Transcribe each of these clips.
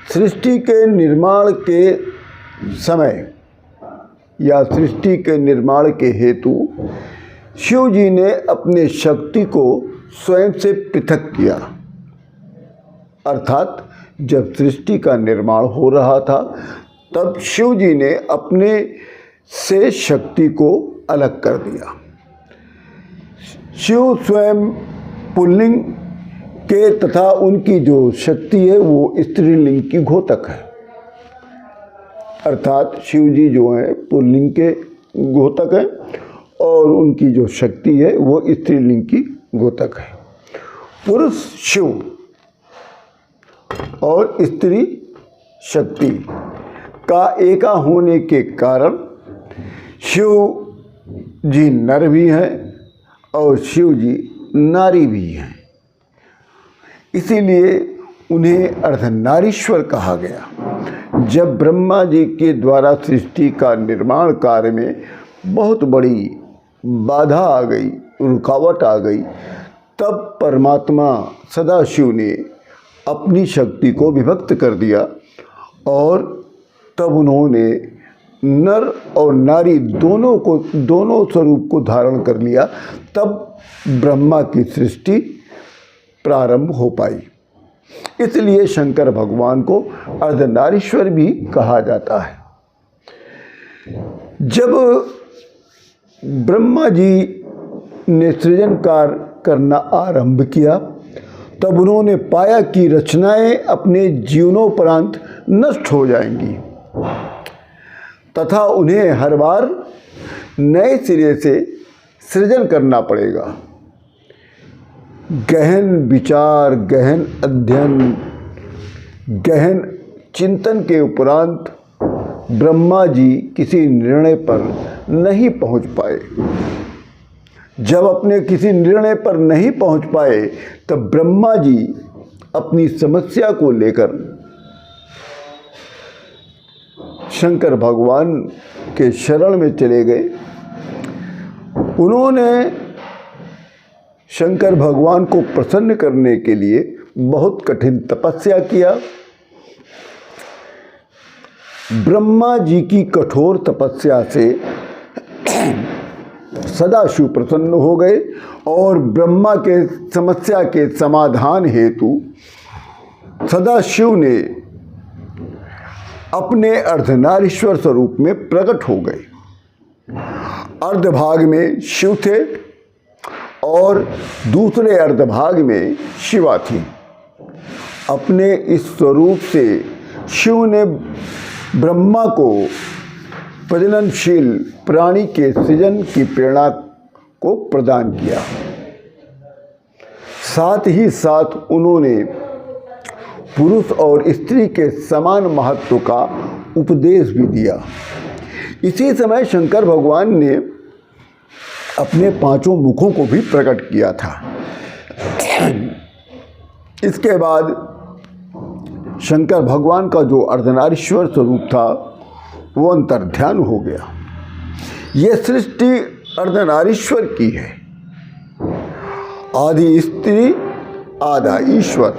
सृष्टि के निर्माण के समय या सृष्टि के निर्माण के हेतु शिव जी ने अपने शक्ति को स्वयं से पृथक किया। अर्थात जब सृष्टि का निर्माण हो रहा था तब शिव जी ने अपने से शक्ति को अलग कर दिया। शिव स्वयं पुल्लिंग के तथा उनकी जो शक्ति है वो स्त्रीलिंग की घोतक है। अर्थात शिव जी जो हैं पुल्लिंग के घोतक हैं और उनकी जो शक्ति है वो स्त्रीलिंग की घोतक है। पुरुष शिव और स्त्री शक्ति का एका होने के कारण शिव जी नर भी हैं और शिव जी नारी भी हैं। इसीलिए उन्हें अर्धनारीश्वर कहा गया। जब ब्रह्मा जी के द्वारा सृष्टि का निर्माण कार्य में बहुत बड़ी बाधा आ गई, रुकावट आ गई, तब परमात्मा सदाशिव ने अपनी शक्ति को विभक्त कर दिया और तब उन्होंने नर और नारी दोनों स्वरूप को धारण कर लिया। तब ब्रह्मा की सृष्टि प्रारंभ हो पाई। इसलिए शंकर भगवान को अर्धनारीश्वर भी कहा जाता है। जब ब्रह्मा जी ने सृजन कार्य करना आरंभ किया तब उन्होंने पाया कि रचनाएं अपने जीवनोपरांत नष्ट हो जाएंगी तथा उन्हें हर बार नए सिरे से सृजन करना पड़ेगा। गहन विचार, गहन अध्ययन, गहन चिंतन के उपरांत ब्रह्मा जी किसी निर्णय पर नहीं पहुंच पाए। जब अपने किसी निर्णय पर नहीं पहुंच पाए तब ब्रह्मा जी अपनी समस्या को लेकर शंकर भगवान के शरण में चले गए। उन्होंने शंकर भगवान को प्रसन्न करने के लिए बहुत कठिन तपस्या किया। ब्रह्मा जी की कठोर तपस्या से सदाशिव प्रसन्न हो गए और ब्रह्मा के समस्या के समाधान हेतु सदाशिव ने अपने अर्धनारीश्वर स्वरूप में प्रकट हो गए। अर्धभाग में शिव थे और दूसरे अर्धभाग में शिवा थी। अपने इस स्वरूप से शिव ने ब्रह्मा को प्रजननशील प्राणी के सृजन की प्रेरणा को प्रदान किया। साथ ही साथ उन्होंने पुरुष और स्त्री के समान महत्व का उपदेश भी दिया। इसी समय शंकर भगवान ने अपने पांचों मुखों को भी प्रकट किया था। इसके बाद शंकर भगवान का जो अर्धनारीश्वर स्वरूप था वो अंतर्ध्यान हो गया। ये सृष्टि अर्धनारीश्वर की है। आधी स्त्री आधा ईश्वर,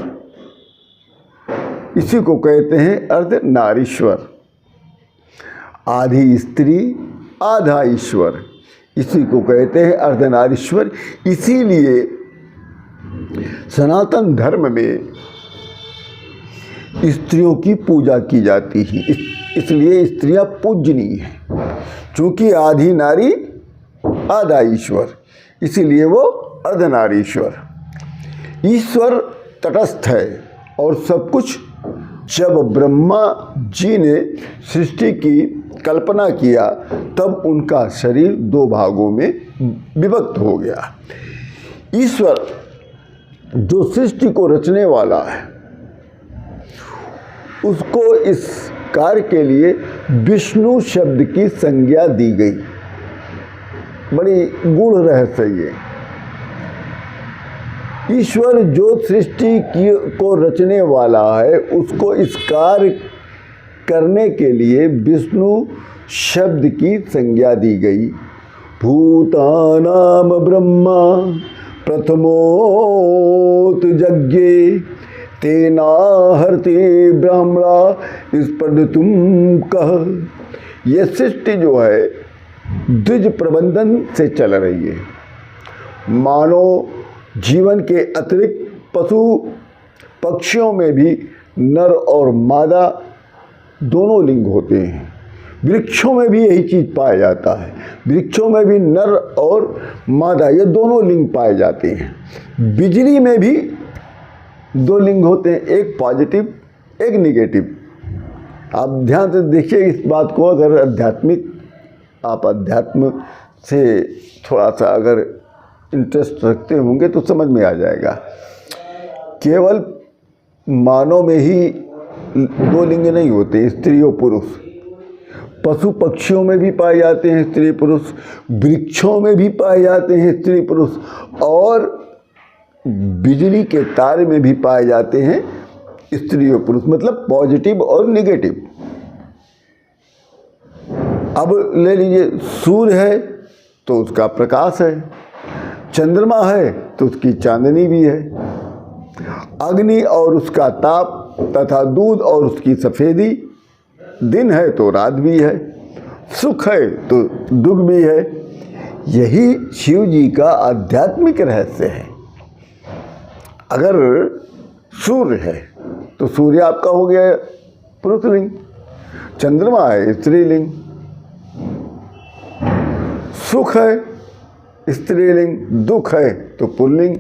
इसी को कहते हैं अर्धनारीश्वर। आधी स्त्री आधा ईश्वर, इसी को कहते हैं अर्धनारीश्वर। इसीलिए सनातन धर्म में स्त्रियों की पूजा की जाती है। इसलिए स्त्रियां पूजनीय हैं, क्योंकि आधी नारी आधा ईश्वर, इसीलिए वो अर्धनारीश्वर। ईश्वर तटस्थ है और सब कुछ। जब ब्रह्मा जी ने सृष्टि की कल्पना किया तब उनका शरीर दो भागों में विभक्त हो गया। ईश्वर जो सृष्टि को रचने वाला है उसको इस कार्य के लिए विष्णु शब्द की संज्ञा दी गई। बड़ी गूढ़ रहस्य ये। ईश्वर जो सृष्टि को रचने वाला है उसको इस कार्य करने के लिए विष्णु शब्द की संज्ञा दी गई। भूतानाम ब्रह्मा प्रथमोत यज्ञे तेना हरते ब्राह्मणा स्पर्धुम कह। यह सृष्टि जो है द्विज प्रबंधन से चल रही है। मानव जीवन के अतिरिक्त पशु पक्षियों में भी नर और मादा दोनों लिंग होते हैं। वृक्षों में भी यही चीज़ पाया जाता है। वृक्षों में भी नर और मादा ये दोनों लिंग पाए जाते हैं। बिजली में भी दो लिंग होते हैं, एक पॉजिटिव एक निगेटिव। आप ध्यान से देखिए इस बात को। अगर आप अध्यात्म से थोड़ा सा अगर इंटरेस्ट रखते होंगे तो समझ में आ जाएगा। केवल मानव में ही दो लिंग नहीं होते, स्त्री और पुरुष। पशु पक्षियों में भी पाए जाते हैं स्त्री पुरुष, वृक्षों में भी पाए जाते हैं स्त्री पुरुष, और बिजली के तार में भी पाए जाते हैं स्त्री और पुरुष, मतलब पॉजिटिव और निगेटिव। अब ले लीजिए, सूर्य है तो उसका प्रकाश है, चंद्रमा है तो उसकी चांदनी भी है, अग्नि और उसका ताप तथा दूध और उसकी सफ़ेदी, दिन है तो रात भी है, सुख है तो दुख भी है। यही शिव जी का आध्यात्मिक रहस्य है। अगर सूर्य है तो सूर्य आपका हो गया पुरुषलिंग, चंद्रमा है स्त्रीलिंग, सुख है स्त्रीलिंग, दुख है तो पुल्लिंग,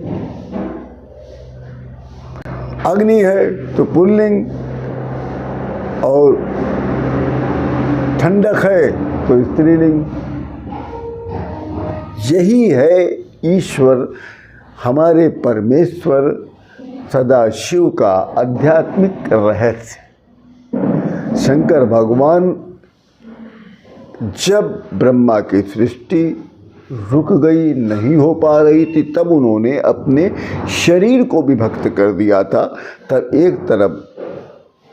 अग्नि है तो पुल्लिंग, और ठंडक है तो स्त्रीलिंग। यही है ईश्वर, हमारे परमेश्वर सदाशिव का आध्यात्मिक रहस्य। शंकर भगवान जब ब्रह्मा की सृष्टि रुक गई, नहीं हो पा रही थी, तब उन्होंने अपने शरीर को विभक्त कर दिया था। तब एक तरफ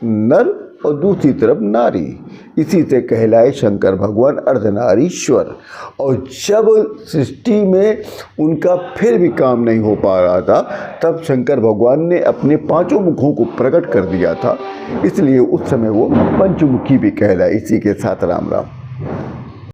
नर और दूसरी तरफ नारी, इसी से कहलाए शंकर भगवान अर्धनारीश्वर। और जब सृष्टि में उनका फिर भी काम नहीं हो पा रहा था, तब शंकर भगवान ने अपने पांचों मुखों को प्रकट कर दिया था, इसलिए उस समय वो पंचमुखी भी कहलाए। इसी के साथ राम राम।